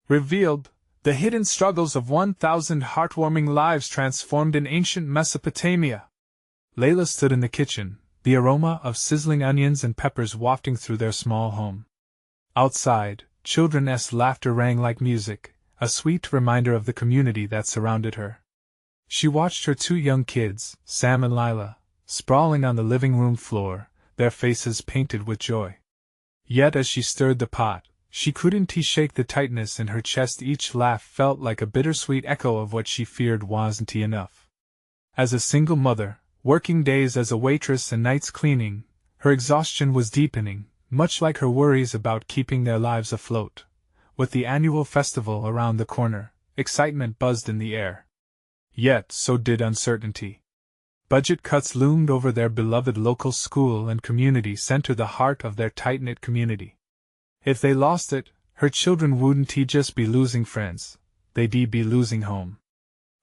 Revealed, the hidden struggles of 1,000 heartwarming lives transformed in ancient Mesopotamia. Layla stood in the kitchen, the aroma of sizzling onions and peppers wafting through their small home. Outside, children's laughter rang like music, a sweet reminder of the community that surrounded her. She watched her two young kids, Sam and Layla, sprawling on the living room floor, their faces painted with joy. Yet as she stirred the pot, she couldn't shake the tightness in her chest. Each laugh felt like a bittersweet echo of what she feared wasn't enough. As a single mother, working days as a waitress and nights cleaning, her exhaustion was deepening, much like her worries about keeping their lives afloat. With the annual festival around the corner, excitement buzzed in the air. Yet so did uncertainty. Budget cuts loomed over their beloved local school and community center, the heart of their tight-knit community. If they lost it, her children wouldn't just be losing friends, they'd be losing home.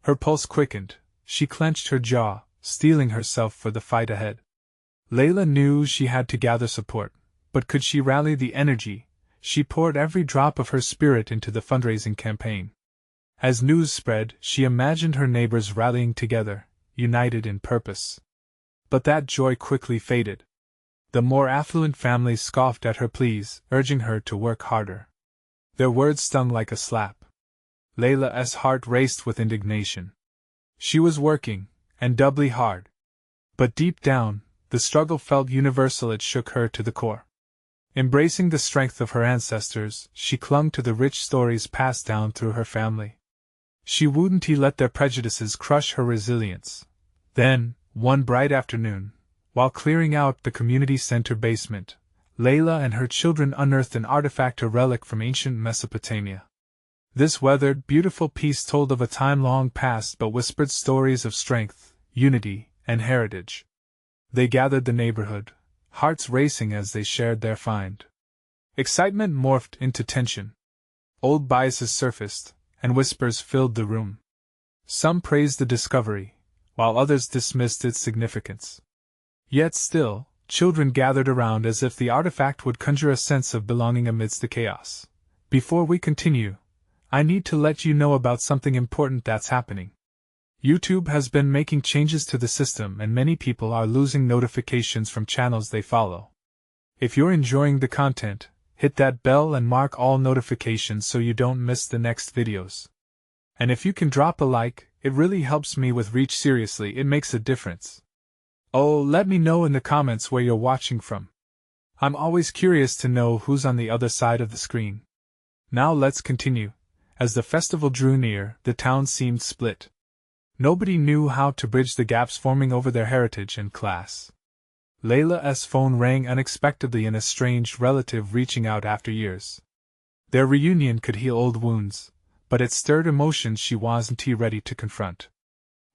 Her pulse quickened, she clenched her jaw, steeling herself for the fight ahead. Layla knew she had to gather support, but could she rally the energy? She poured every drop of her spirit into the fundraising campaign. As news spread, she imagined her neighbors rallying together, united in purpose. But that joy quickly faded. The more affluent families scoffed at her pleas, urging her to work harder. Their words stung like a slap. Layla's heart raced with indignation. She was working, and doubly hard. But deep down, the struggle felt universal. It shook her to the core. Embracing the strength of her ancestors, she clung to the rich stories passed down through her family. She wouldn't let their prejudices crush her resilience. Then, one bright afternoon, while clearing out the community center basement, Layla and her children unearthed an artifact, a relic from ancient Mesopotamia. This weathered, beautiful piece told of a time long past but whispered stories of strength, unity, and heritage. They gathered the neighborhood, hearts racing as they shared their find. Excitement morphed into tension. Old biases surfaced, and whispers filled the room. Some praised the discovery, while others dismissed its significance. Yet still, children gathered around as if the artifact would conjure a sense of belonging amidst the chaos. Before we continue, I need to let you know about something important that's happening. YouTube has been making changes to the system, and many people are losing notifications from channels they follow. If you're enjoying the content, hit that bell and mark all notifications so you don't miss the next videos. And if you can drop a like, it really helps me with reach. Seriously, it makes a difference. Oh, let me know in the comments where you're watching from. I'm always curious to know who's on the other side of the screen. Now let's continue. As the festival drew near, the town seemed split. Nobody knew how to bridge the gaps forming over their heritage and class. Layla's phone rang unexpectedly, an estranged relative reaching out after years. Their reunion could heal old wounds, but it stirred emotions she wasn't ready to confront.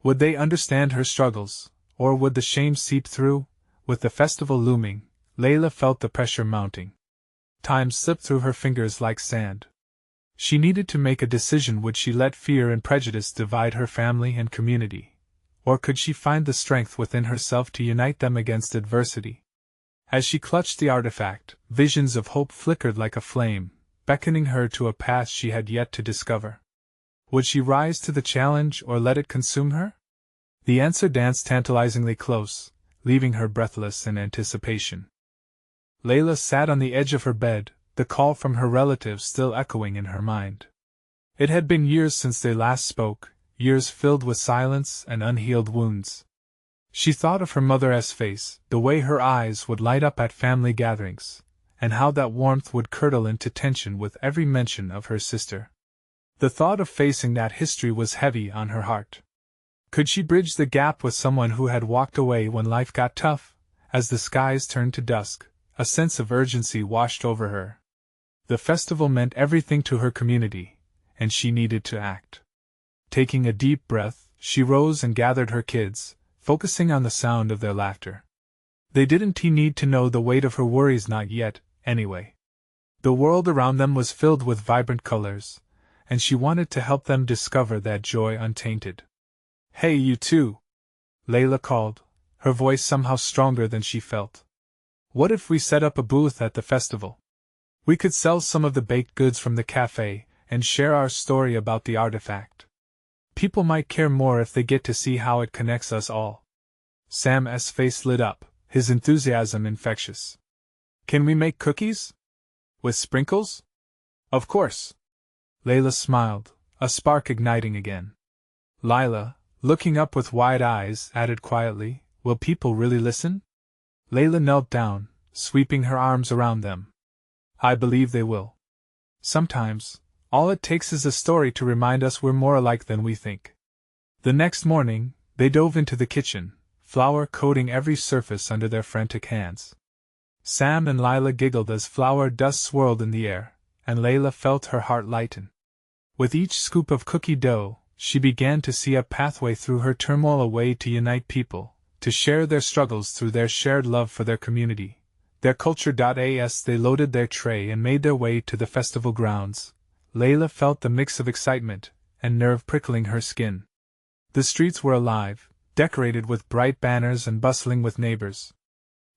Would they understand her struggles, or would the shame seep through? With the festival looming, Layla felt the pressure mounting. Time slipped through her fingers like sand. She needed to make a decision. Would she let fear and prejudice divide her family and community? Or could she find the strength within herself to unite them against adversity? As she clutched the artifact, visions of hope flickered like a flame, beckoning her to a path she had yet to discover. Would she rise to the challenge or let it consume her? The answer danced tantalizingly close, leaving her breathless in anticipation. Layla sat on the edge of her bed, the call from her relative still echoing in her mind. It had been years since they last spoke, years filled with silence and unhealed wounds. She thought of her mother's face, the way her eyes would light up at family gatherings, and how that warmth would curdle into tension with every mention of her sister. The thought of facing that history was heavy on her heart. Could she bridge the gap with someone who had walked away when life got tough? As the skies turned to dusk, a sense of urgency washed over her. The festival meant everything to her community, and she needed to act. Taking a deep breath, she rose and gathered her kids, focusing on the sound of their laughter. They didn't need to know the weight of her worries, not yet, anyway. The world around them was filled with vibrant colors, and she wanted to help them discover that joy untainted. "Hey, you two!" Layla called, her voice somehow stronger than she felt. "What if we set up a booth at the festival? We could sell some of the baked goods from the cafe, and share our story about the artifact. People might care more if they get to see how it connects us all. Sam's face lit up, his enthusiasm infectious. Can we make cookies? With sprinkles? Of course. Layla smiled, a spark igniting again. Layla, looking up with wide eyes, added quietly, will people really listen? Layla knelt down, sweeping her arms around them. I believe they will. Sometimes, all it takes is a story to remind us we're more alike than we think. The next morning, they dove into the kitchen, flour coating every surface under their frantic hands. Sam and Layla giggled as flour dust swirled in the air, and Layla felt her heart lighten. With each scoop of cookie dough, she began to see a pathway through her turmoil, a way to unite people, to share their struggles through their shared love for their community, their culture. As they loaded their tray and made their way to the festival grounds, Layla felt the mix of excitement and nerve prickling her skin. The streets were alive, decorated with bright banners and bustling with neighbors.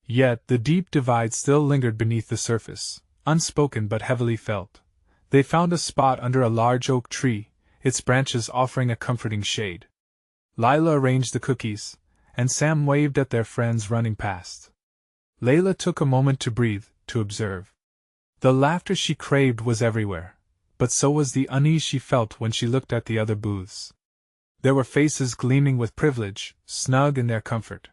Yet the deep divide still lingered beneath the surface, unspoken but heavily felt. They found a spot under a large oak tree, its branches offering a comforting shade. Layla arranged the cookies, and Sam waved at their friends running past. Layla took a moment to breathe, to observe. The laughter she craved was everywhere, but so was the unease she felt when she looked at the other booths. There were faces gleaming with privilege, snug in their comfort.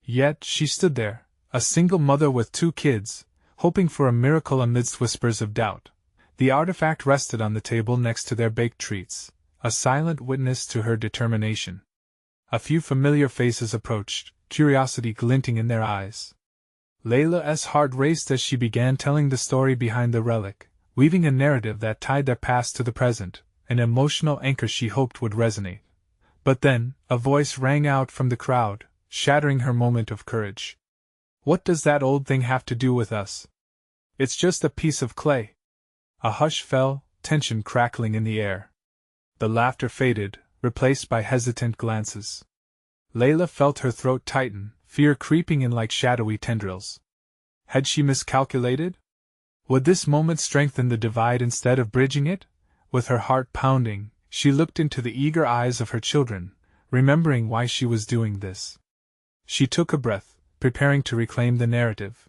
Yet she stood there, a single mother with 2 kids, hoping for a miracle amidst whispers of doubt. The artifact rested on the table next to their baked treats, a silent witness to her determination. A few familiar faces approached, curiosity glinting in their eyes. Layla's heart raced as she began telling the story behind the relic, weaving a narrative that tied their past to the present, an emotional anchor she hoped would resonate. But then, a voice rang out from the crowd, shattering her moment of courage. What does that old thing have to do with us? It's just a piece of clay. A hush fell, tension crackling in the air. The laughter faded, replaced by hesitant glances. Layla felt her throat tighten, fear creeping in like shadowy tendrils. Had she miscalculated? Would this moment strengthen the divide instead of bridging it? With her heart pounding, she looked into the eager eyes of her children, remembering why she was doing this. She took a breath, preparing to reclaim the narrative.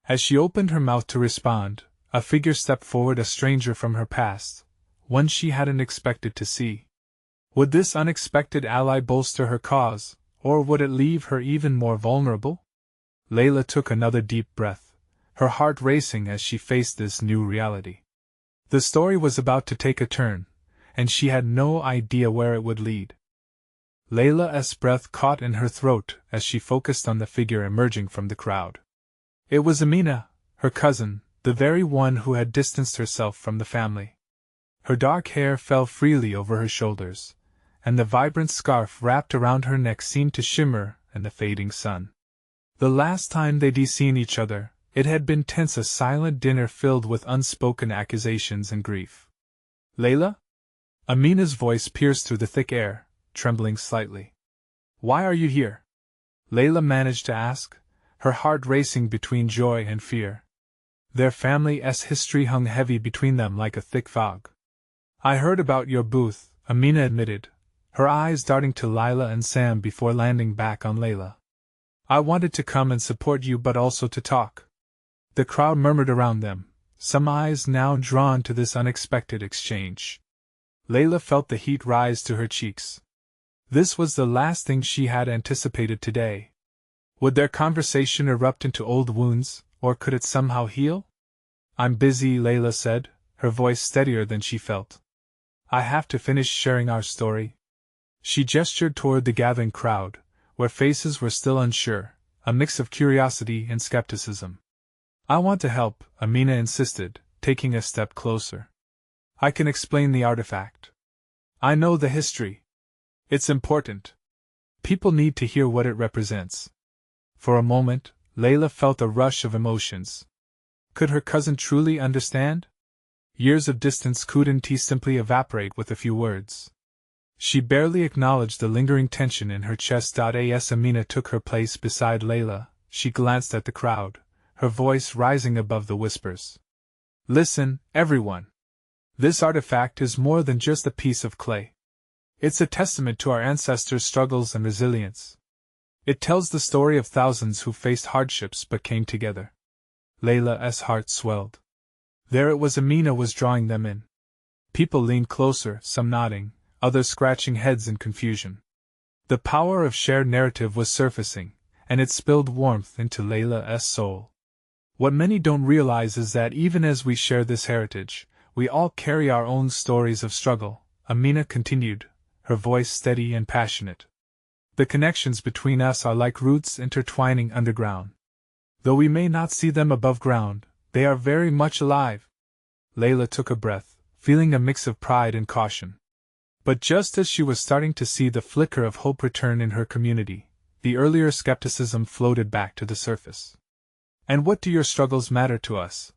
As she opened her mouth to respond, a figure stepped forward, a stranger from her past, one she hadn't expected to see. Would this unexpected ally bolster her cause, or would it leave her even more vulnerable? Layla took another deep breath, her heart racing as she faced this new reality. The story was about to take a turn, and she had no idea where it would lead. Layla's breath caught in her throat as she focused on the figure emerging from the crowd. It was Amina, her cousin, the very one who had distanced herself from the family. Her dark hair fell freely over her shoulders, and the vibrant scarf wrapped around her neck seemed to shimmer in the fading sun. The last time they'd seen each other, it had been tense, a silent dinner filled with unspoken accusations and grief. Layla? Amina's voice pierced through the thick air, trembling slightly. Why are you here? Layla managed to ask, her heart racing between joy and fear. Their family's history hung heavy between them like a thick fog. I heard about your booth, Amina admitted, her eyes darting to Layla and Sam before landing back on Layla. I wanted to come and support you, but also to talk. The crowd murmured around them, some eyes now drawn to this unexpected exchange. Layla felt the heat rise to her cheeks. This was the last thing she had anticipated today. Would their conversation erupt into old wounds, or could it somehow heal? I'm busy, Layla said, her voice steadier than she felt. I have to finish sharing our story. She gestured toward the gathering crowd, where faces were still unsure, a mix of curiosity and skepticism. I want to help, Amina insisted, taking a step closer. I can explain the artifact. I know the history. It's important. People need to hear what it represents. For a moment, Layla felt a rush of emotions. Could her cousin truly understand? Years of distance couldn't simply evaporate with a few words. She barely acknowledged the lingering tension in her chest. As Amina took her place beside Layla, she glanced at the crowd, her voice rising above the whispers. Listen, everyone. This artifact is more than just a piece of clay. It's a testament to our ancestors' struggles and resilience. It tells the story of thousands who faced hardships but came together. Layla's heart swelled. There it was, Amina was drawing them in. People leaned closer, some nodding, others scratching heads in confusion. The power of shared narrative was surfacing, and it spilled warmth into Layla's soul. What many don't realize is that even as we share this heritage, we all carry our own stories of struggle, Amina continued, her voice steady and passionate. The connections between us are like roots intertwining underground. Though we may not see them above ground, they are very much alive. Layla took a breath, feeling a mix of pride and caution. But just as she was starting to see the flicker of hope return in her community, the earlier skepticism floated back to the surface. And what do your struggles matter to us?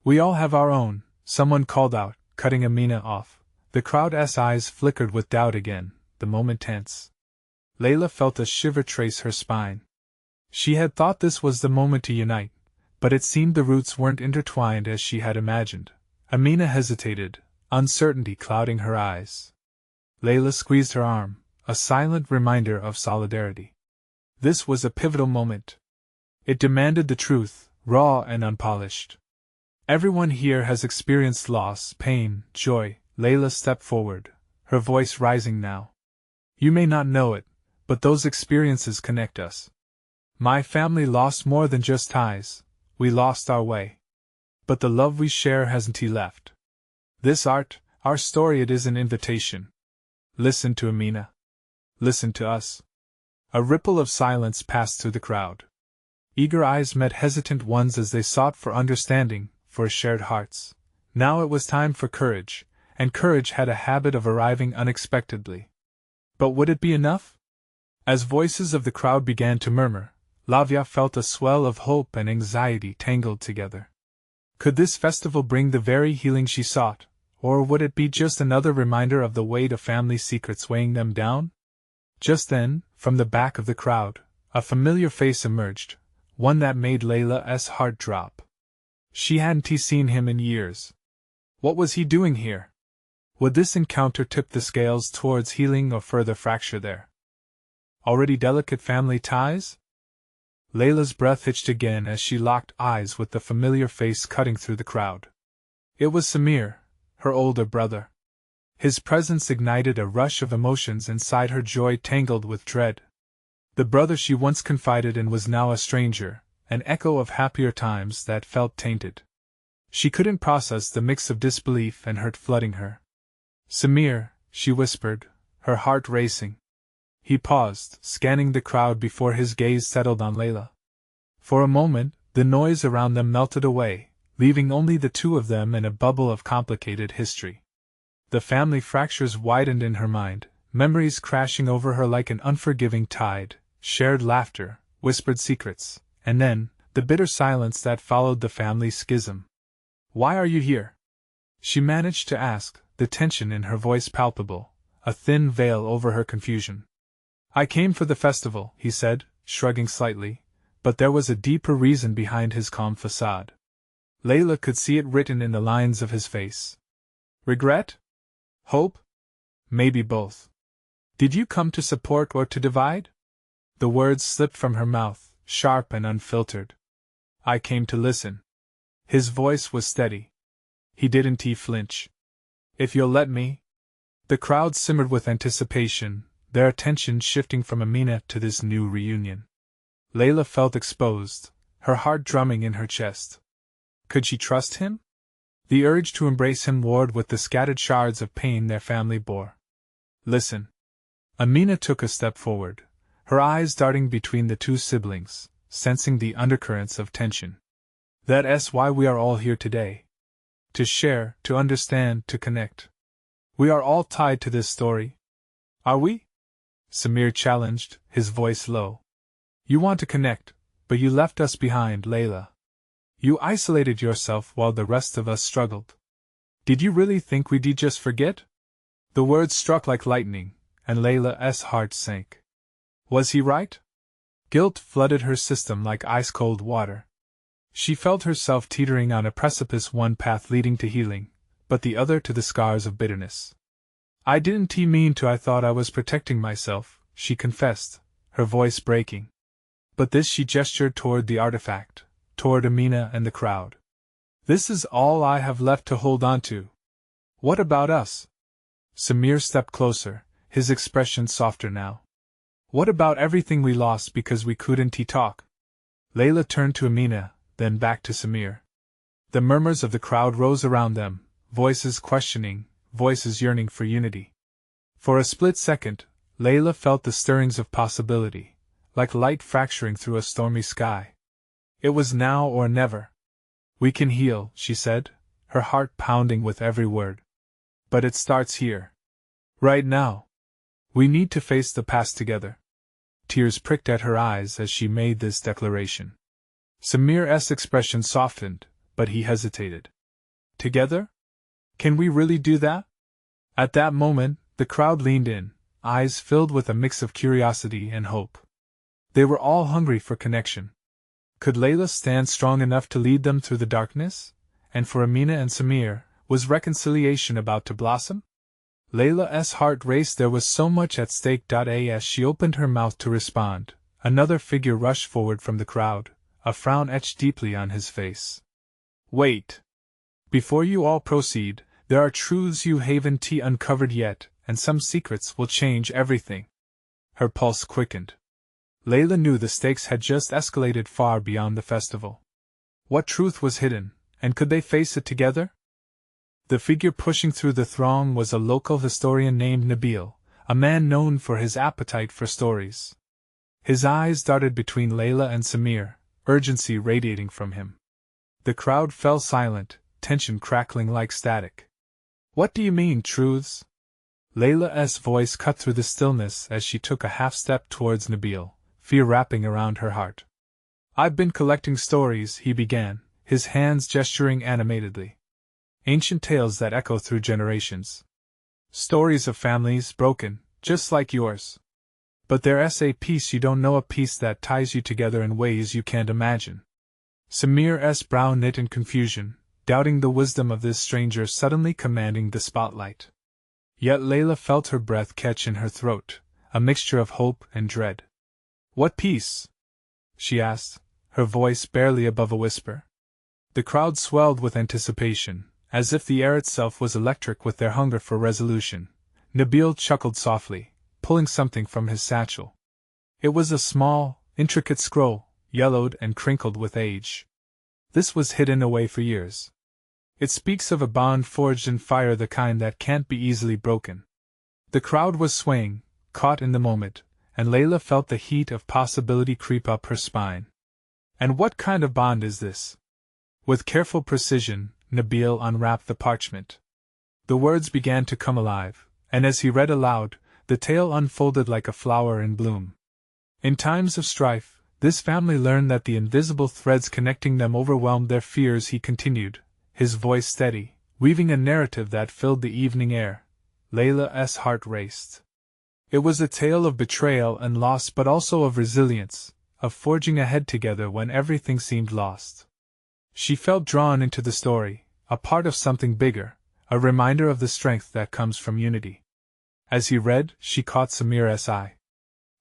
We all have our own, someone called out, cutting Amina off. The crowd's eyes flickered with doubt again, the moment tense. Layla felt a shiver trace her spine. She had thought this was the moment to unite, but it seemed the roots weren't intertwined as she had imagined. Amina hesitated, uncertainty clouding her eyes. Layla squeezed her arm, a silent reminder of solidarity. This was a pivotal moment. It demanded the truth, raw and unpolished. Everyone here has experienced loss, pain, joy. Layla stepped forward, her voice rising now. You may not know it, but those experiences connect us. My family lost more than just ties, we lost our way. But the love we share hasn't left. This art, our story, it is an invitation. Listen to Amina. Listen to us. A ripple of silence passed through the crowd. Eager eyes met hesitant ones as they sought for understanding, for shared hearts. Now it was time for courage, and courage had a habit of arriving unexpectedly. But would it be enough? As voices of the crowd began to murmur, Lavia felt a swell of hope and anxiety tangled together. Could this festival bring the very healing she sought, or would it be just another reminder of the weight of family secrets weighing them down? Just then, from the back of the crowd, a familiar face emerged, one that made Layla's heart drop. She hadn't seen him in years. What was he doing here? Would this encounter tip the scales towards healing or further fracture their already delicate family ties? Layla's breath hitched again as she locked eyes with the familiar face cutting through the crowd. It was Samir, her older brother. His presence ignited a rush of emotions inside her, joy tangled with dread. The brother she once confided in was now a stranger, an echo of happier times that felt tainted. She couldn't process the mix of disbelief and hurt flooding her. Samir, she whispered, her heart racing. He paused, scanning the crowd before his gaze settled on Layla. For a moment, the noise around them melted away, leaving only the two of them in a bubble of complicated history. The family fractures widened in her mind, memories crashing over her like an unforgiving tide, shared laughter, whispered secrets, and then, the bitter silence that followed the family schism. "Why are you here?" she managed to ask, the tension in her voice palpable, a thin veil over her confusion. "I came for the festival," he said, shrugging slightly, but there was a deeper reason behind his calm facade. Layla could see it written in the lines of his face. Regret? Hope? Maybe both. "Did you come to support or to divide?" The words slipped from her mouth, sharp and unfiltered. "I came to listen." His voice was steady. He didn't flinch. "If you'll let me." The crowd simmered with anticipation, their attention shifting from Amina to this new reunion. Layla felt exposed, her heart drumming in her chest. Could she trust him? The urge to embrace him warred with the scattered shards of pain their family bore. "Listen." Amina took a step forward, her eyes darting between the two siblings, sensing the undercurrents of tension. "That's why we are all here today. To share, to understand, to connect. We are all tied to this story." "Are we?" Samir challenged, his voice low. "You want to connect, but you left us behind, Layla. You isolated yourself while the rest of us struggled. Did you really think we'd just forget?" The words struck like lightning, and Layla's heart sank. Was he right? Guilt flooded her system like ice-cold water. She felt herself teetering on a precipice, one path leading to healing, but the other to the scars of bitterness. I didn't mean to. I thought I was protecting myself, she confessed, her voice breaking. But this, she gestured toward the artifact, toward Amina and the crowd. This is all I have left to hold on to. What about us? Samir stepped closer, his expression softer now. What about everything we lost because we couldn't talk? Layla turned to Amina, then back to Samir. The murmurs of the crowd rose around them, voices questioning, voices yearning for unity. For a split second, Layla felt the stirrings of possibility, like light fracturing through a stormy sky. It was now or never. We can heal, she said, her heart pounding with every word. But it starts here. Right now. We need to face the past together. Tears pricked at her eyes as she made this declaration. Samir's expression softened, but he hesitated. Together? Can we really do that? At that moment, the crowd leaned in, eyes filled with a mix of curiosity and hope. They were all hungry for connection. Could Layla stand strong enough to lead them through the darkness? And for Amina and Samir, was reconciliation about to blossom? Layla's heart raced. There was so much at stake. As she opened her mouth to respond, another figure rushed forward from the crowd, a frown etched deeply on his face. Wait! Before you all proceed, there are truths you haven't uncovered yet, and some secrets will change everything. Her pulse quickened. Layla knew the stakes had just escalated far beyond the festival. What truth was hidden, and could they face it together? The figure pushing through the throng was a local historian named Nabil, a man known for his appetite for stories. His eyes darted between Layla and Samir, urgency radiating from him. The crowd fell silent, tension crackling like static. What do you mean, truths? Layla's voice cut through the stillness as she took a half-step towards Nabil, fear wrapping around her heart. I've been collecting stories, he began, his hands gesturing animatedly. Ancient tales that echo through generations. Stories of families broken, just like yours. But there's a piece you don't know, a piece that ties you together in ways you can't imagine. Samir's brow knit in confusion, doubting the wisdom of this stranger suddenly commanding the spotlight. Yet Layla felt her breath catch in her throat, a mixture of hope and dread. What piece? She asked, her voice barely above a whisper. The crowd swelled with anticipation, as if the air itself was electric with their hunger for resolution. Nabil chuckled softly, pulling something from his satchel. It was a small, intricate scroll, yellowed and crinkled with age. This was hidden away for years. It speaks of a bond forged in fire, the kind that can't be easily broken. The crowd was swaying, caught in the moment, and Layla felt the heat of possibility creep up her spine. And what kind of bond is this? With careful precision, Nabil unwrapped the parchment. The words began to come alive, and as he read aloud, the tale unfolded like a flower in bloom. In times of strife, this family learned that the invisible threads connecting them overwhelmed their fears, he continued, his voice steady, weaving a narrative that filled the evening air. Layla's heart raced. It was a tale of betrayal and loss, but also of resilience, of forging ahead together when everything seemed lost. She felt drawn into the story, a part of something bigger, a reminder of the strength that comes from unity. As he read, she caught Samir's eye.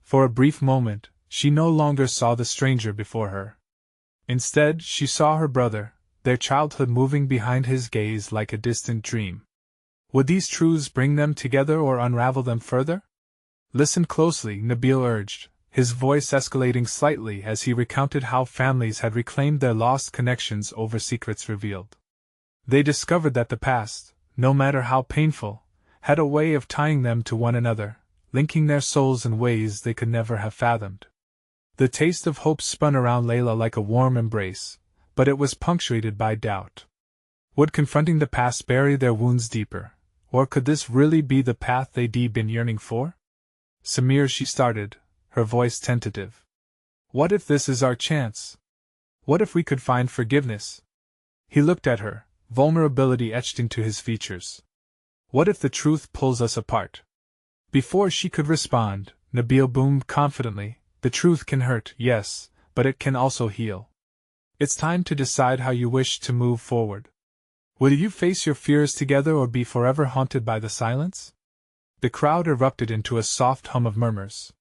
For a brief moment, she no longer saw the stranger before her. Instead, she saw her brother, their childhood moving behind his gaze like a distant dream. Would these truths bring them together or unravel them further? Listen closely, Nabil urged, his voice escalating slightly as he recounted how families had reclaimed their lost connections over secrets revealed. They discovered that the past, no matter how painful, had a way of tying them to one another, linking their souls in ways they could never have fathomed. The taste of hope spun around Layla like a warm embrace, but it was punctuated by doubt. Would confronting the past bury their wounds deeper, or could this really be the path they'd been yearning for? Samir, she started, her voice tentative. What if this is our chance? What if we could find forgiveness? He looked at her, vulnerability etched into his features. What if the truth pulls us apart? Before she could respond, Nabil boomed confidently, the truth can hurt, yes, but it can also heal. It's time to decide how you wish to move forward. Will you face your fears together or be forever haunted by the silence? The crowd erupted into a soft hum of murmurs.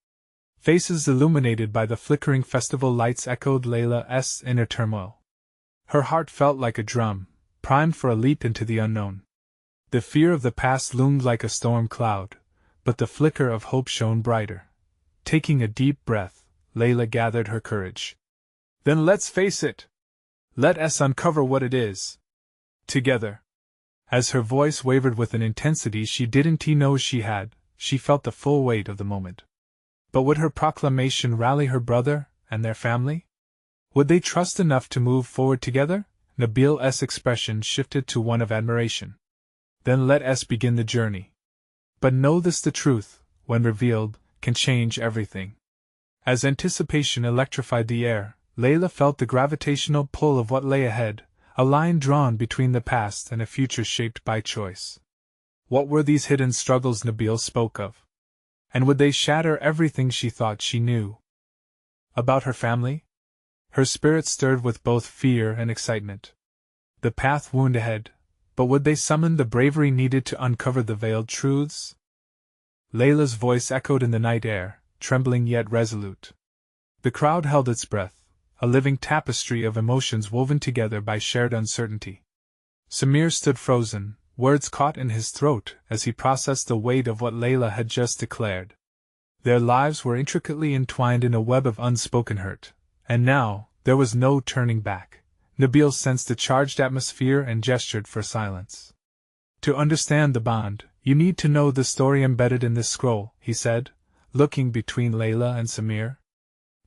Faces illuminated by the flickering festival lights echoed Layla's inner turmoil. Her heart felt like a drum, primed for a leap into the unknown. The fear of the past loomed like a storm cloud, but the flicker of hope shone brighter. Taking a deep breath, Layla gathered her courage. Then let's face it! Let us uncover what it is. Together. As her voice wavered with an intensity she didn't know she had, she felt the full weight of the moment. But would her proclamation rally her brother and their family? Would they trust enough to move forward together? Nabil's expression shifted to one of admiration. Then let us begin the journey. But know this: the truth, when revealed, can change everything. As anticipation electrified the air, Layla felt the gravitational pull of what lay ahead, a line drawn between the past and a future shaped by choice. What were these hidden struggles Nabil spoke of? And would they shatter everything she thought she knew? About her family? Her spirit stirred with both fear and excitement. The path wound ahead, but would they summon the bravery needed to uncover the veiled truths? Layla's voice echoed in the night air, trembling yet resolute. The crowd held its breath, a living tapestry of emotions woven together by shared uncertainty. Samir stood frozen, words caught in his throat as he processed the weight of what Layla had just declared. Their lives were intricately entwined in a web of unspoken hurt, and now, there was no turning back. Nabil sensed the charged atmosphere and gestured for silence. To understand the bond, you need to know the story embedded in this scroll, he said, looking between Layla and Samir.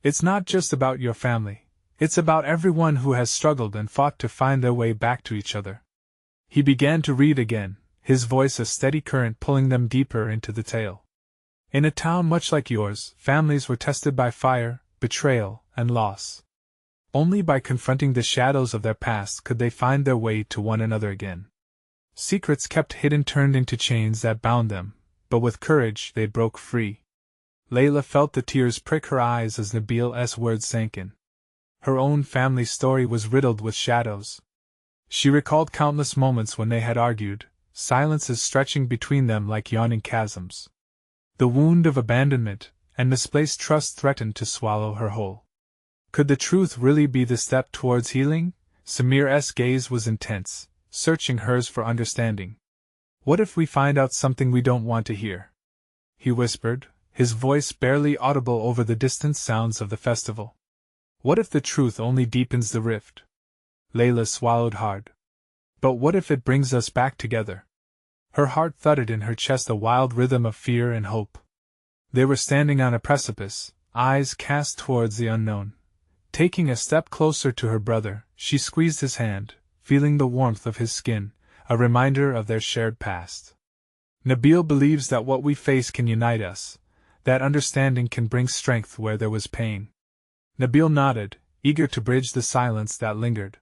It's not just about your family, it's about everyone who has struggled and fought to find their way back to each other. He began to read again, his voice a steady current pulling them deeper into the tale. In a town much like yours, families were tested by fire, betrayal, and loss. Only by confronting the shadows of their past could they find their way to one another again. Secrets kept hidden turned into chains that bound them, but with courage they broke free. Layla felt the tears prick her eyes as Nabil's words sank in. Her own family story was riddled with shadows. She recalled countless moments when they had argued, silences stretching between them like yawning chasms. The wound of abandonment and misplaced trust threatened to swallow her whole. Could the truth really be the step towards healing? Samir's gaze was intense, searching hers for understanding. What if we find out something we don't want to hear? He whispered, his voice barely audible over the distant sounds of the festival. What if the truth only deepens the rift? Layla swallowed hard. But what if it brings us back together? Her heart thudded in her chest, a wild rhythm of fear and hope. They were standing on a precipice, eyes cast towards the unknown. Taking a step closer to her brother, she squeezed his hand, feeling the warmth of his skin, a reminder of their shared past. Nabil believes that what we face can unite us, that understanding can bring strength where there was pain. Nabil nodded, eager to bridge the silence that lingered.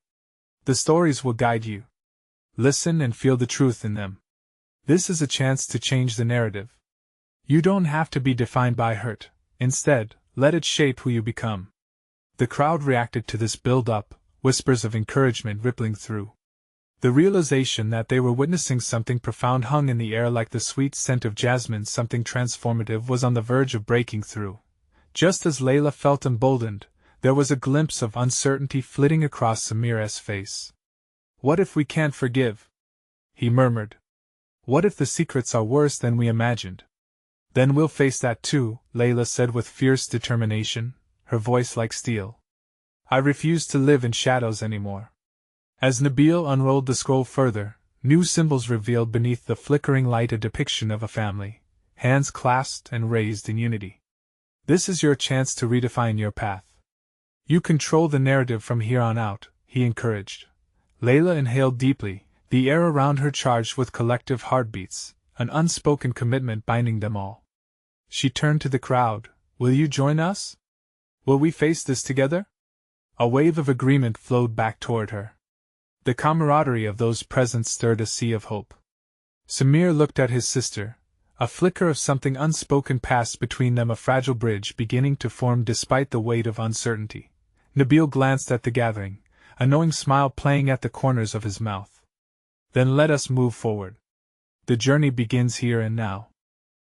The stories will guide you. Listen and feel the truth in them. This is a chance to change the narrative. You don't have to be defined by hurt. Instead, let it shape who you become. The crowd reacted to this build-up, whispers of encouragement rippling through. The realization that they were witnessing something profound hung in the air like the sweet scent of jasmine. Something transformative was on the verge of breaking through. Just as Layla felt emboldened, there was a glimpse of uncertainty flitting across Samir's face. What if we can't forgive? He murmured. What if the secrets are worse than we imagined? Then we'll face that too, Layla said with fierce determination, her voice like steel. I refuse to live in shadows anymore. As Nabil unrolled the scroll further, new symbols revealed beneath the flickering light a depiction of a family, hands clasped and raised in unity. This is your chance to redefine your path. You control the narrative from here on out, he encouraged. Layla inhaled deeply, the air around her charged with collective heartbeats, an unspoken commitment binding them all. She turned to the crowd. Will you join us? Will we face this together? A wave of agreement flowed back toward her. The camaraderie of those present stirred a sea of hope. Samir looked at his sister. A flicker of something unspoken passed between them, a fragile bridge beginning to form despite the weight of uncertainty. Nabil glanced at the gathering, a knowing smile playing at the corners of his mouth. Then let us move forward. The journey begins here and now.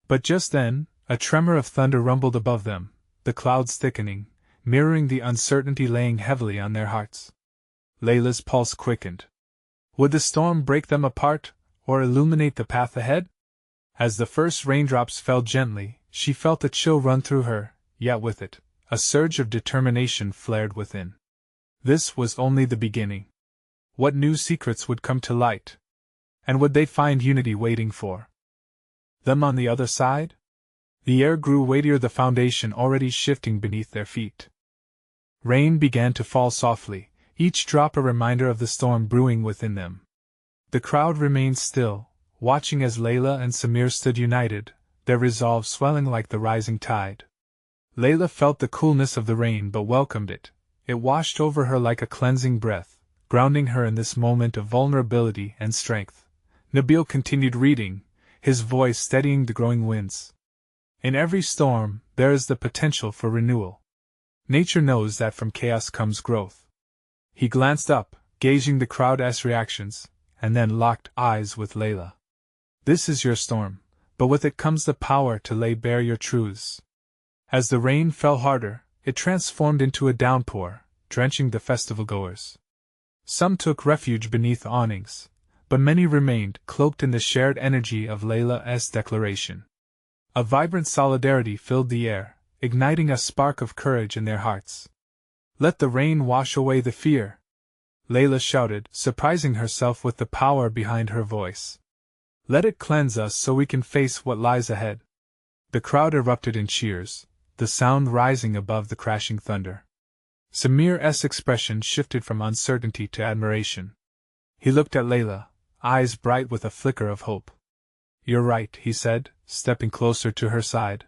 But just then, a tremor of thunder rumbled above them, the clouds thickening, mirroring the uncertainty laying heavily on their hearts. Layla's pulse quickened. Would the storm break them apart, or illuminate the path ahead? As the first raindrops fell gently, she felt a chill run through her, yet with it, a surge of determination flared within. This was only the beginning. What new secrets would come to light? And would they find unity waiting for them on the other side? The air grew weightier, the foundation already shifting beneath their feet. Rain began to fall softly, each drop a reminder of the storm brewing within them. The crowd remained still, watching as Layla and Samir stood united, their resolve swelling like the rising tide. Layla felt the coolness of the rain but welcomed it. It washed over her like a cleansing breath, grounding her in this moment of vulnerability and strength. Nabil continued reading, his voice steadying the growing winds. In every storm, there is the potential for renewal. Nature knows that from chaos comes growth. He glanced up, gauging the crowd's reactions, and then locked eyes with Layla. This is your storm, but with it comes the power to lay bare your truths. As the rain fell harder, it transformed into a downpour, drenching the festival-goers. Some took refuge beneath awnings, but many remained cloaked in the shared energy of Layla's declaration. A vibrant solidarity filled the air, igniting a spark of courage in their hearts. Let the rain wash away the fear, Layla shouted, surprising herself with the power behind her voice. Let it cleanse us so we can face what lies ahead. The crowd erupted in cheers, the sound rising above the crashing thunder. Samir's expression shifted from uncertainty to admiration. He looked at Layla, eyes bright with a flicker of hope. You're right, he said, stepping closer to her side.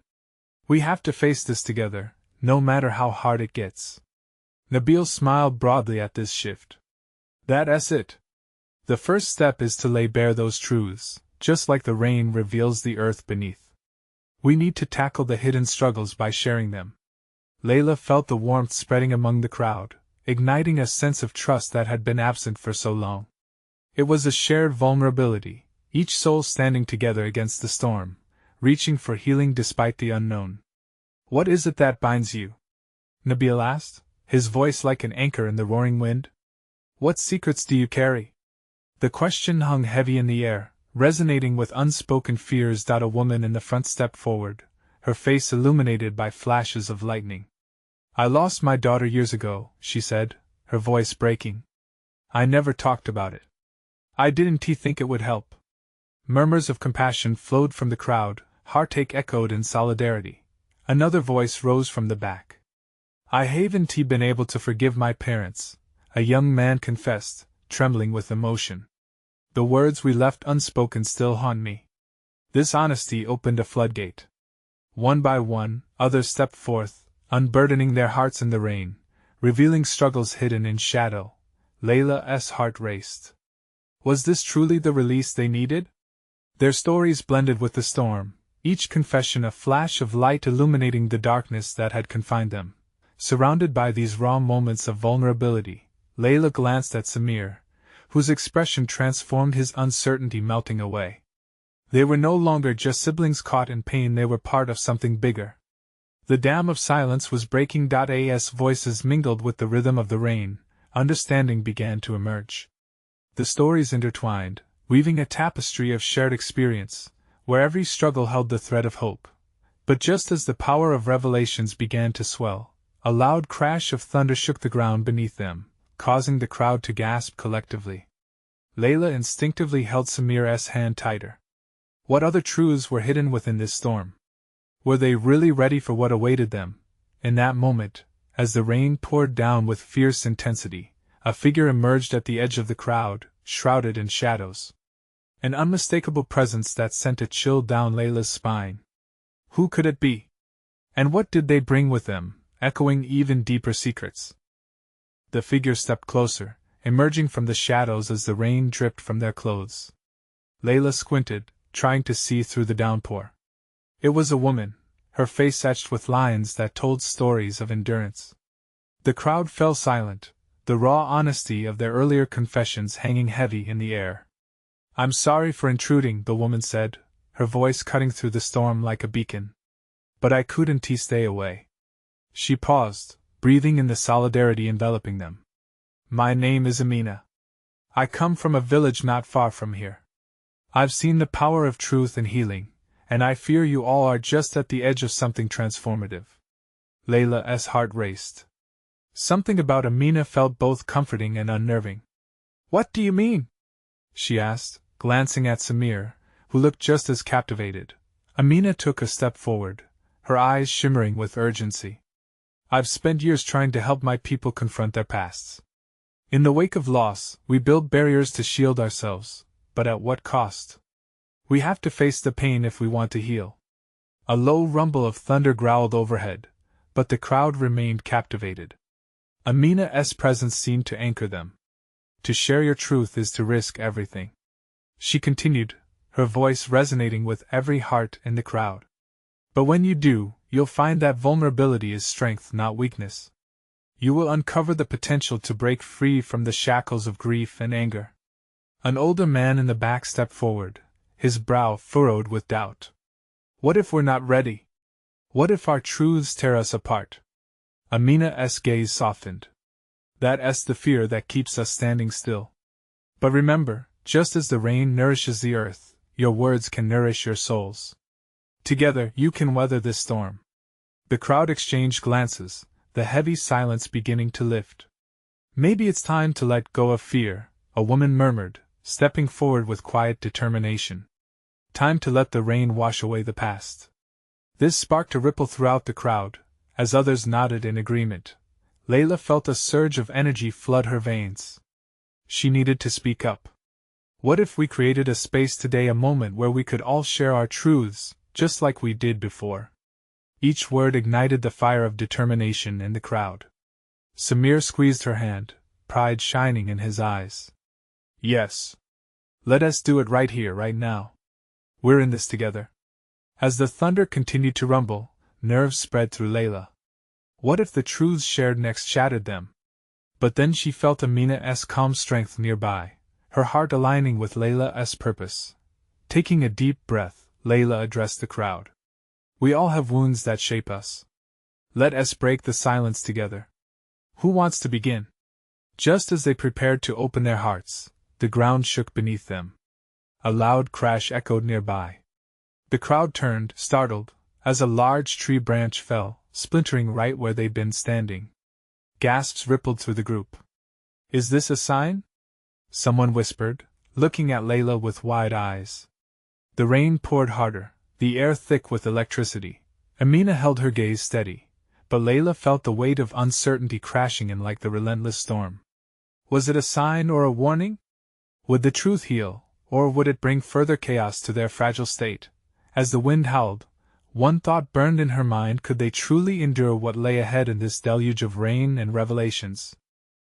We have to face this together, no matter how hard it gets. Nabil smiled broadly at this shift. That's it. The first step is to lay bare those truths, just like the rain reveals the earth beneath. We need to tackle the hidden struggles by sharing them. Layla felt the warmth spreading among the crowd, igniting a sense of trust that had been absent for so long. It was a shared vulnerability, each soul standing together against the storm, reaching for healing despite the unknown. What is it that binds you? Nabil asked, his voice like an anchor in the roaring wind. What secrets do you carry? The question hung heavy in the air, resonating with unspoken fears. A woman in the front stepped forward, her face illuminated by flashes of lightning. I lost my daughter years ago, she said, her voice breaking. I never talked about it. I didn't think it would help. Murmurs of compassion flowed from the crowd, heartache echoed in solidarity. Another voice rose from the back. I haven't been able to forgive my parents, a young man confessed, trembling with emotion. The words we left unspoken still haunt me. This honesty opened a floodgate. One by one, others stepped forth, unburdening their hearts in the rain, revealing struggles hidden in shadow. Layla's heart raced. Was this truly the release they needed? Their stories blended with the storm, each confession a flash of light illuminating the darkness that had confined them. Surrounded by these raw moments of vulnerability, Layla glanced at Samir, whose expression transformed, his uncertainty melting away. They were no longer just siblings caught in pain, they were part of something bigger. The dam of silence was breaking. As voices mingled with the rhythm of the rain, understanding began to emerge. The stories intertwined, weaving a tapestry of shared experience, where every struggle held the thread of hope. But just as the power of revelations began to swell, a loud crash of thunder shook the ground beneath them, causing the crowd to gasp collectively. Layla instinctively held Samir's hand tighter. What other truths were hidden within this storm? Were they really ready for what awaited them? In that moment, as the rain poured down with fierce intensity, a figure emerged at the edge of the crowd, shrouded in shadows. An unmistakable presence that sent a chill down Layla's spine. Who could it be? And what did they bring with them, echoing even deeper secrets? The figure stepped closer, emerging from the shadows as the rain dripped from their clothes. Layla squinted, trying to see through the downpour. It was a woman, her face etched with lines that told stories of endurance. The crowd fell silent, the raw honesty of their earlier confessions hanging heavy in the air. I'm sorry for intruding, the woman said, her voice cutting through the storm like a beacon. But I couldn't stay away. She paused, breathing in the solidarity enveloping them. My name is Amina. I come from a village not far from here. I've seen the power of truth and healing, and I fear you all are just at the edge of something transformative. Layla's heart raced. Something about Amina felt both comforting and unnerving. What do you mean? She asked, glancing at Samir, who looked just as captivated. Amina took a step forward, her eyes shimmering with urgency. I've spent years trying to help my people confront their pasts. In the wake of loss, we build barriers to shield ourselves, but at what cost? We have to face the pain if we want to heal. A low rumble of thunder growled overhead, but the crowd remained captivated. Amina's presence seemed to anchor them. To share your truth is to risk everything. She continued, her voice resonating with every heart in the crowd. But when you do, you'll find that vulnerability is strength, not weakness. You will uncover the potential to break free from the shackles of grief and anger. An older man in the back stepped forward, his brow furrowed with doubt. What if we're not ready? What if our truths tear us apart? Amina's gaze softened. That's the fear that keeps us standing still. But remember, just as the rain nourishes the earth, your words can nourish your souls. Together, you can weather this storm. The crowd exchanged glances, the heavy silence beginning to lift. Maybe it's time to let go of fear, a woman murmured, stepping forward with quiet determination. Time to let the rain wash away the past. This sparked a ripple throughout the crowd, as others nodded in agreement. Layla felt a surge of energy flood her veins. She needed to speak up. What if we created a space today, a moment where we could all share our truths, just like we did before? Each word ignited the fire of determination in the crowd. Samir squeezed her hand, pride shining in his eyes. Yes. Let us do it right here, right now. We're in this together. As the thunder continued to rumble, nerves spread through Layla. What if the truths shared next shattered them? But then she felt Amina's calm strength nearby, her heart aligning with Layla's purpose. Taking a deep breath, Layla addressed the crowd. We all have wounds that shape us. Let us break the silence together. Who wants to begin? Just as they prepared to open their hearts, the ground shook beneath them. A loud crash echoed nearby. The crowd turned, startled, as a large tree branch fell, splintering right where they'd been standing. Gasps rippled through the group. Is this a sign? Someone whispered, looking at Layla with wide eyes. The rain poured harder, the air thick with electricity. Amina held her gaze steady, but Layla felt the weight of uncertainty crashing in like the relentless storm. Was it a sign or a warning? Would the truth heal, or would it bring further chaos to their fragile state? As the wind howled, one thought burned in her mind: could they truly endure what lay ahead in this deluge of rain and revelations?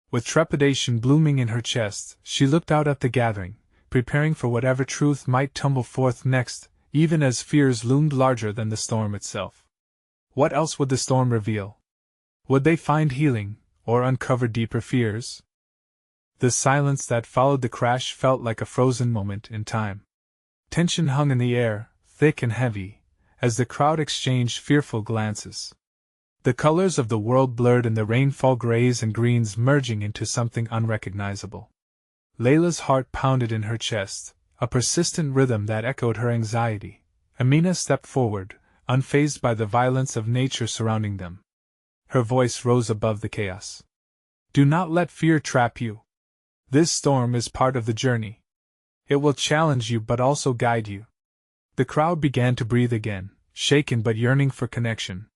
With trepidation blooming in her chest, she looked out at the gathering, preparing for whatever truth might tumble forth next, even as fears loomed larger than the storm itself. What else would the storm reveal? Would they find healing, or uncover deeper fears? The silence that followed the crash felt like a frozen moment in time. Tension hung in the air, thick and heavy, as the crowd exchanged fearful glances. The colors of the world blurred in the rainfall, grays and greens merging into something unrecognizable. Layla's heart pounded in her chest, a persistent rhythm that echoed her anxiety. Amina stepped forward, unfazed by the violence of nature surrounding them. Her voice rose above the chaos. Do not let fear trap you. This storm is part of the journey. It will challenge you but also guide you. The crowd began to breathe again, shaken but yearning for connection.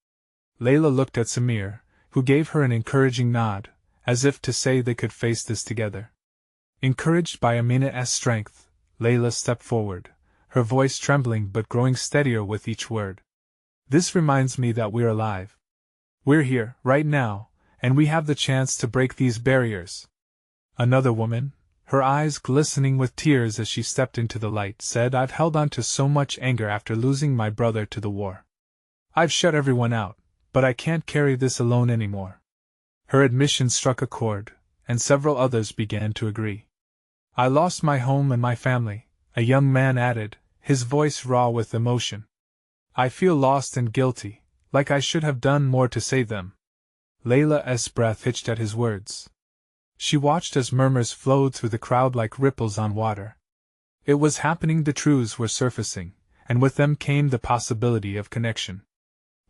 Layla looked at Samir, who gave her an encouraging nod, as if to say they could face this together. Encouraged by Amina's strength, Layla stepped forward, her voice trembling but growing steadier with each word. This reminds me that we're alive. We're here, right now, and we have the chance to break these barriers. Another woman, her eyes glistening with tears as she stepped into the light, said, I've held on to so much anger after losing my brother to the war. I've shut everyone out, but I can't carry this alone anymore. Her admission struck a chord, and several others began to agree. I lost my home and my family, a young man added, his voice raw with emotion. I feel lost and guilty, like I should have done more to save them. Layla's breath hitched at his words. She watched as murmurs flowed through the crowd like ripples on water. It was happening, the truths were surfacing, and with them came the possibility of connection.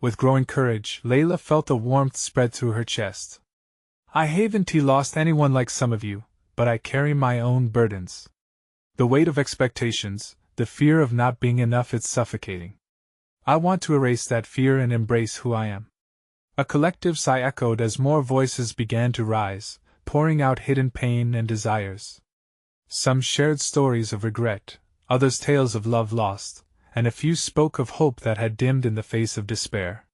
With growing courage, Layla felt a warmth spread through her chest. I haven't lost anyone like some of you, but I carry my own burdens. The weight of expectations, the fear of not being enough, it's suffocating. I want to erase that fear and embrace who I am. A collective sigh echoed as more voices began to rise, pouring out hidden pain and desires. Some shared stories of regret, others tales of love lost, and a few spoke of hope that had dimmed in the face of despair.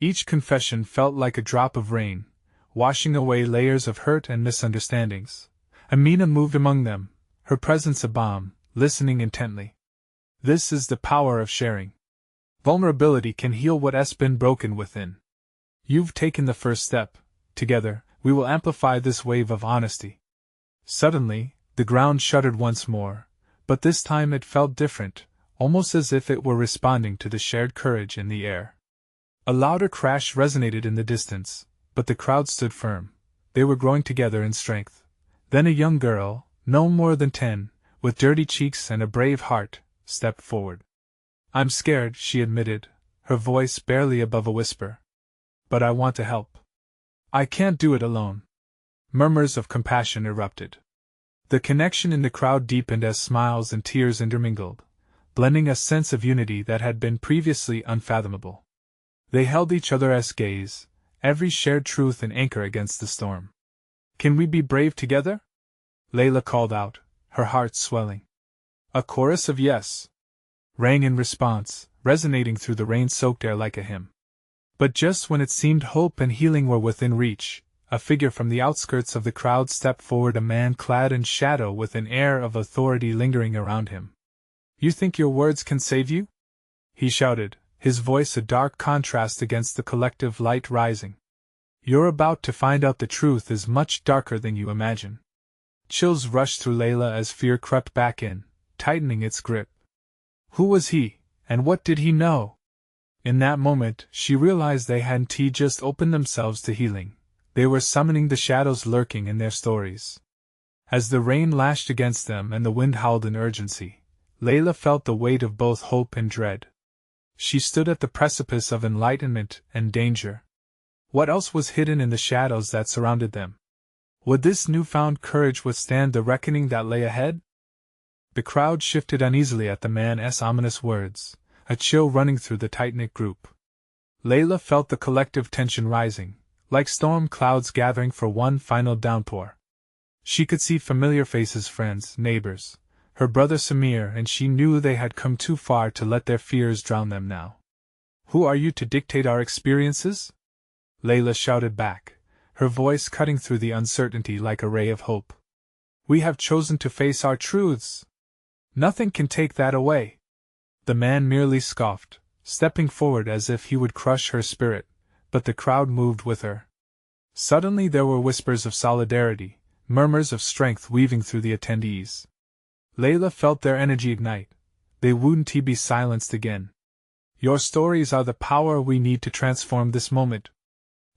Each confession felt like a drop of rain, washing away layers of hurt and misunderstandings. Amina moved among them, her presence a balm, listening intently. This is the power of sharing. Vulnerability can heal what's been broken within. You've taken the first step. Together, we will amplify this wave of honesty. Suddenly, the ground shuddered once more, but this time it felt different, almost as if it were responding to the shared courage in the air. A louder crash resonated in the distance, but the crowd stood firm. They were growing together in strength. Then a young girl, no more than 10, with dirty cheeks and a brave heart, stepped forward. I'm scared, she admitted, her voice barely above a whisper. But I want to help. I can't do it alone. Murmurs of compassion erupted. The connection in the crowd deepened as smiles and tears intermingled, blending a sense of unity that had been previously unfathomable. They held each other's gaze, every shared truth an anchor against the storm. Can we be brave together? Layla called out, her heart swelling. A chorus of yes rang in response, resonating through the rain-soaked air like a hymn. But just when it seemed hope and healing were within reach, a figure from the outskirts of the crowd stepped forward, a man clad in shadow with an air of authority lingering around him. You think your words can save you? He shouted, his voice a dark contrast against the collective light rising. You're about to find out the truth is much darker than you imagine. Chills rushed through Layla as fear crept back in, tightening its grip. Who was he, and what did he know? In that moment, she realized they hadn't just opened themselves to healing. They were summoning the shadows lurking in their stories. As the rain lashed against them and the wind howled in urgency, Layla felt the weight of both hope and dread. She stood at the precipice of enlightenment and danger. What else was hidden in the shadows that surrounded them? Would this newfound courage withstand the reckoning that lay ahead? The crowd shifted uneasily at the man's ominous words, a chill running through the tight-knit group. Layla felt the collective tension rising, like storm clouds gathering for one final downpour. She could see familiar faces, friends, neighbors, her brother Samir, and she knew they had come too far to let their fears drown them now. Who are you to dictate our experiences? Layla shouted back, her voice cutting through the uncertainty like a ray of hope. We have chosen to face our truths. Nothing can take that away. The man merely scoffed, stepping forward as if he would crush her spirit, but the crowd moved with her. Suddenly there were whispers of solidarity, murmurs of strength weaving through the attendees. Layla felt their energy ignite. They wouldn't be silenced again. Your stories are the power we need to transform this moment.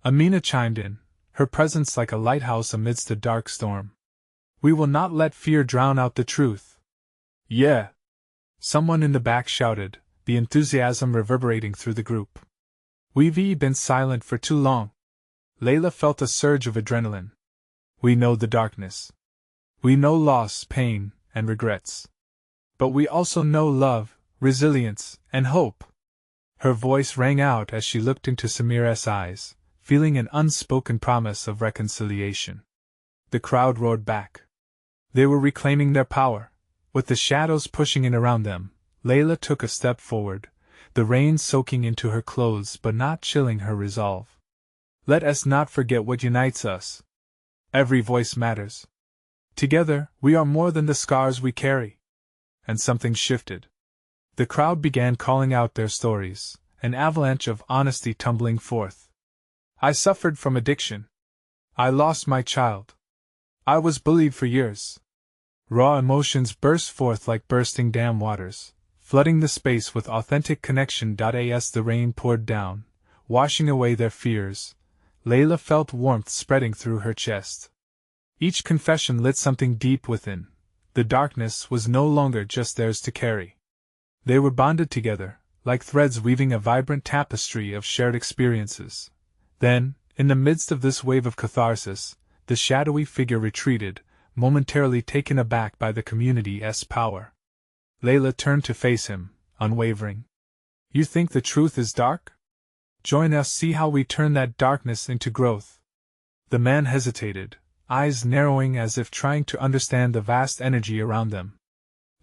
Amina chimed in, her presence like a lighthouse amidst a dark storm. We will not let fear drown out the truth. Yeah! Someone in the back shouted, the enthusiasm reverberating through the group. We've been silent for too long. Layla felt a surge of adrenaline. We know the darkness. We know loss, pain, and regrets. But we also know love, resilience, and hope. Her voice rang out as she looked into Samir's eyes, feeling an unspoken promise of reconciliation. The crowd roared back. They were reclaiming their power. With the shadows pushing in around them, Layla took a step forward, the rain soaking into her clothes but not chilling her resolve. Let us not forget what unites us. Every voice matters. Together, we are more than the scars we carry. And something shifted. The crowd began calling out their stories, an avalanche of honesty tumbling forth. I suffered from addiction. I lost my child. I was bullied for years. Raw emotions burst forth like bursting dam waters, flooding the space with authentic connection. As the rain poured down, washing away their fears, Layla felt warmth spreading through her chest. Each confession lit something deep within. The darkness was no longer just theirs to carry. They were bonded together, like threads weaving a vibrant tapestry of shared experiences. Then, in the midst of this wave of catharsis, the shadowy figure retreated, momentarily taken aback by the community's power. Layla turned to face him, unwavering. "You think the truth is dark? Join us, see how we turn that darkness into growth." The man hesitated, eyes narrowing as if trying to understand the vast energy around them.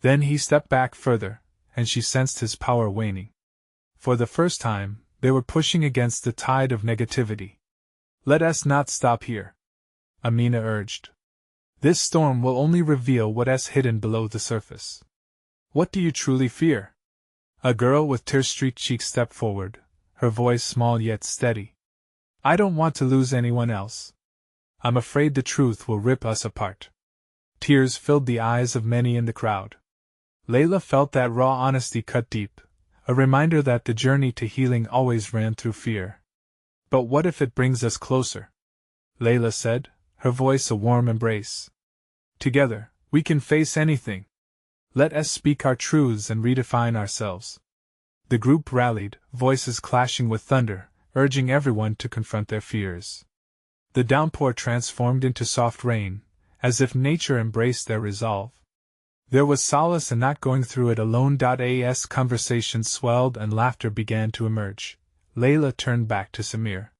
Then he stepped back further, and she sensed his power waning. For the first time, they were pushing against the tide of negativity. "Let us not stop here," Amina urged. "This storm will only reveal what's hidden below the surface." "What do you truly fear?" A girl with tear-streaked cheeks stepped forward, her voice small yet steady. "I don't want to lose anyone else. I'm afraid the truth will rip us apart." Tears filled the eyes of many in the crowd. Layla felt that raw honesty cut deep, a reminder that the journey to healing always ran through fear. "But what if it brings us closer?" Layla said, her voice a warm embrace. "Together, we can face anything. Let us speak our truths and redefine ourselves." The group rallied, voices clashing with thunder, urging everyone to confront their fears. The downpour transformed into soft rain, as if nature embraced their resolve. There was solace in not going through it alone. As conversations swelled and laughter began to emerge, Layla turned back to Samir.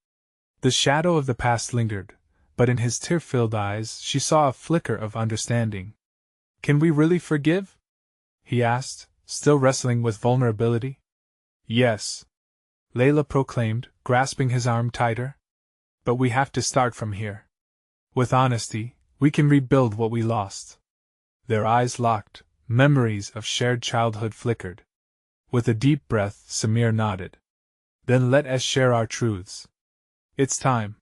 The shadow of the past lingered, but in his tear-filled eyes she saw a flicker of understanding. "Can we really forgive?" he asked, still wrestling with vulnerability. "Yes," Layla proclaimed, grasping his arm tighter. "But we have to start from here. With honesty, we can rebuild what we lost." Their eyes locked, memories of shared childhood flickered. With a deep breath, Samir nodded. "Then let us share our truths. It's time."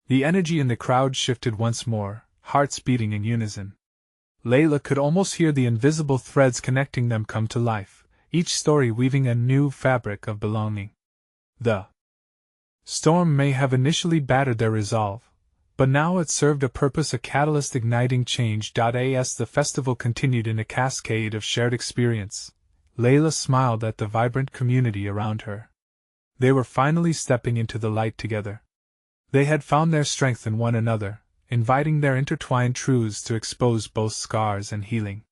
The energy in the crowd shifted once more, hearts beating in unison. Layla could almost hear the invisible threads connecting them come to life, each story weaving a new fabric of belonging. The storm may have initially battered their resolve, but now it served a purpose, a catalyst igniting change. As the festival continued in a cascade of shared experience, Layla smiled at the vibrant community around her. They were finally stepping into the light together. They had found their strength in one another, inviting their intertwined truths to expose both scars and healing.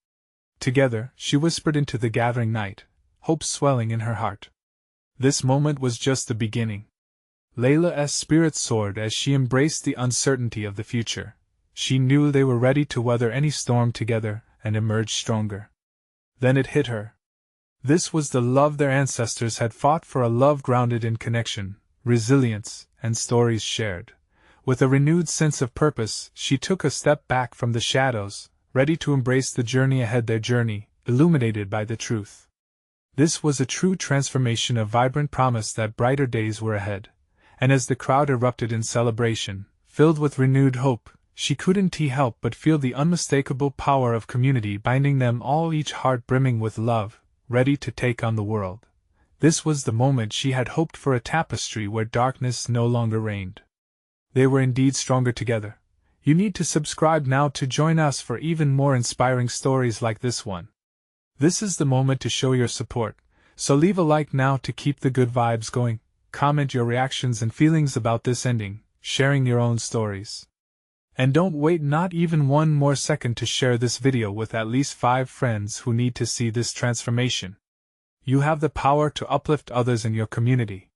Together, she whispered into the gathering night, hope swelling in her heart. This moment was just the beginning. Layla's spirit soared as she embraced the uncertainty of the future. She knew they were ready to weather any storm together and emerge stronger. Then it hit her. This was the love their ancestors had fought for, a love grounded in connection, resilience, and stories shared. With a renewed sense of purpose, she took a step back from the shadows, ready to embrace the journey ahead, their journey, illuminated by the truth. This was a true transformation, a vibrant promise that brighter days were ahead. And as the crowd erupted in celebration, filled with renewed hope, she couldn't help but feel the unmistakable power of community binding them all, each heart brimming with love, ready to take on the world. This was the moment she had hoped for, a tapestry where darkness no longer reigned. They were indeed stronger together. You need to subscribe now to join us for even more inspiring stories like this one. This is the moment to show your support, so leave a like now to keep the good vibes going. Comment your reactions and feelings about this ending, sharing your own stories. And don't wait not even one more second to share this video with at least 5 friends who need to see this transformation. You have the power to uplift others in your community.